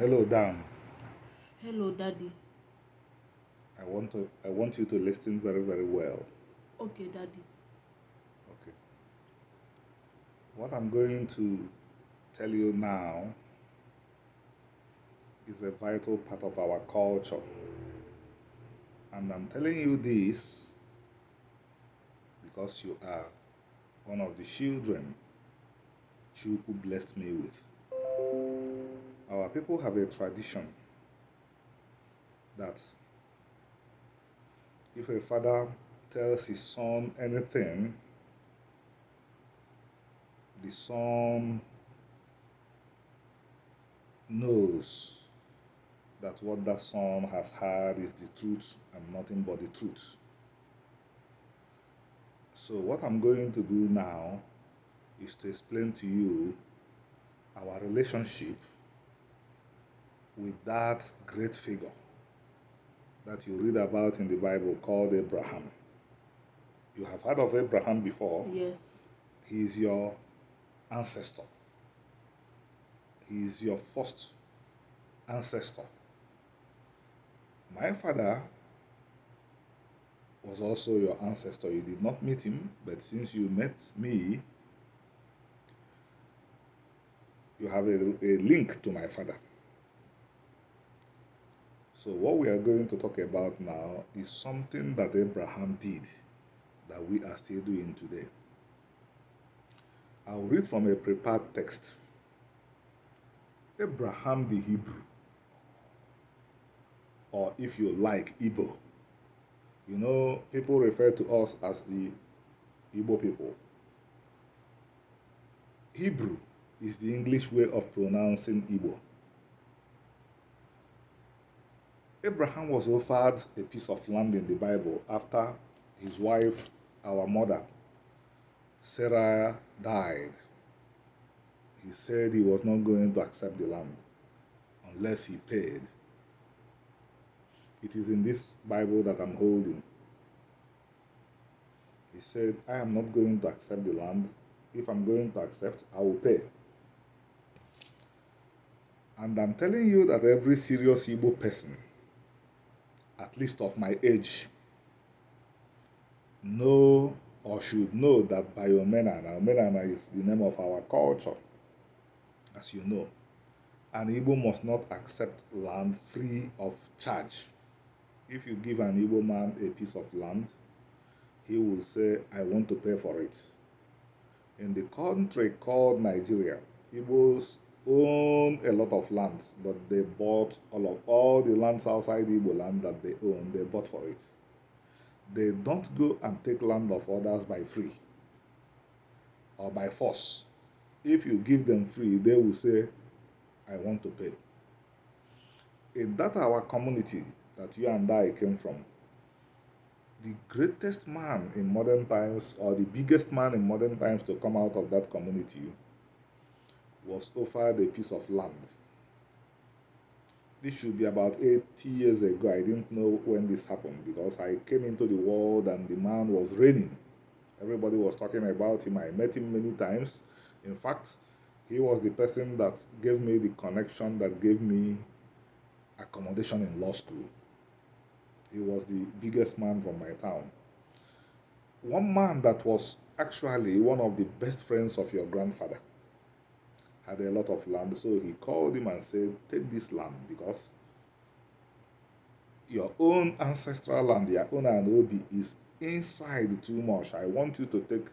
Hello, Dan. Hello, Daddy. I want you to listen very, very well. Okay, Daddy. Okay. What I'm going to tell you now is a vital part of our culture. And I'm telling you this because you are one of the children Chuku blessed me with. Our people have a tradition that if a father tells his son anything, the son knows that what that son has heard is the truth and nothing but the truth. So, what I'm going to do now is to explain to you our relationship with that great figure that you read about in the Bible called Abraham. You have heard of Abraham before. Yes. He is your ancestor, he is your first ancestor. My father was also your ancestor. You did not meet him, but since you met me, you have a link to my father. So, what we are going to talk about now is something that Abraham did that we are still doing today. I'll read from a prepared text. Abraham the Hebrew, or if you like, Igbo. You know, people refer to us as the Igbo people. Hebrew is the English way of pronouncing Igbo. Abraham was offered a piece of land in the Bible after his wife, our mother, Sarah, died. He said he was not going to accept the land unless he paid. It is in this Bible that I'm holding. He said, I am not going to accept the land. If I'm going to accept, I will pay. And I'm telling you that every serious Igbo person, at least of my age, know or should know that by Omenana is the name of our culture, as you know. An Igbo must not accept land free of charge. If you give an Igbo man a piece of land, he will say, I want to pay for it. In the country called Nigeria, Igbos own a lot of lands, but they bought all the lands outside Igbo land that they own, they bought for it. They don't go and take land of others by free or by force. If you give them free, they will say, I want to pay. In that our community that you and I came from, the greatest man in modern times, or the biggest man in modern times to come out of that community, was offered a piece of land. This should be about 80 years ago. I didn't know when this happened because I came into the world and the man was reigning. Everybody was talking about him. I met him many times. In fact, he was the person that gave me the connection that gave me accommodation in law school. He was the biggest man from my town. One man that was actually one of the best friends of your grandfather had a lot of land, so he called him and said, take this land because your own ancestral land, your own Anobi, is inside too much. I want you to take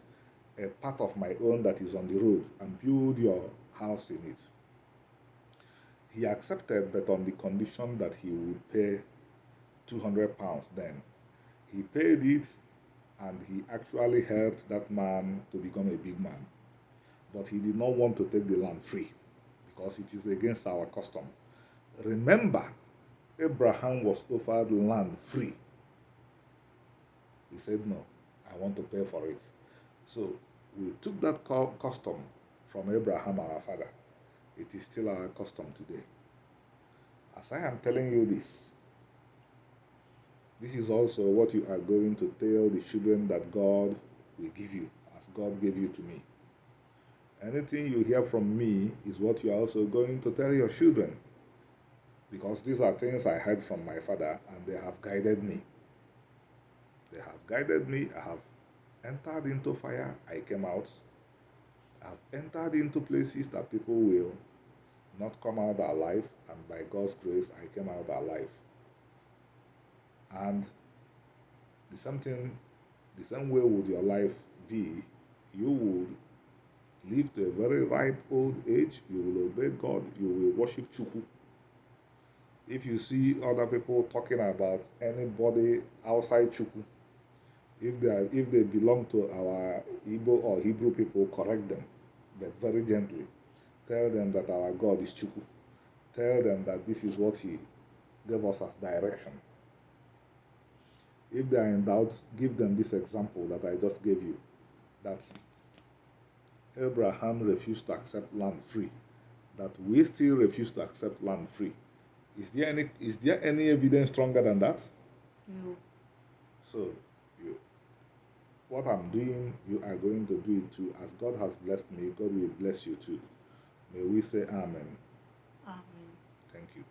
a part of my own that is on the road and build your house in it. He accepted, but on the condition that he would pay 200 pounds then. He paid it, and he actually helped that man to become a big man. But he did not want to take the land free because it is against our custom. Remember, Abraham was offered land free. He said, no, I want to pay for it. So we took that custom from Abraham, our father. It is still our custom today. As I am telling you this is also what you are going to tell the children that God will give you, as God gave you to me. Anything you hear from me is what you are also going to tell your children. Because these are things I heard from my father and they have guided me. They have guided me. I have entered into fire, I came out. I've entered into places that people will not come out alive, and by God's grace, I came out alive. And the same thing, the same way would your life be. You would live to a very ripe old age, you will obey God, you will worship Chukwu. If you see other people talking about anybody outside Chukwu, if they belong to our Igbo or Hebrew people, correct them, but very gently. Tell them that our God is Chukwu. Tell them that this is what He gave us as direction. If they are in doubt, give them this example that I just gave you. That Abraham refused to accept land free. That we still refuse to accept land free. Is there any evidence stronger than that? No. So what I'm doing, you are going to do it too. As God has blessed me, God will bless you too. May we say Amen. Amen. Thank you.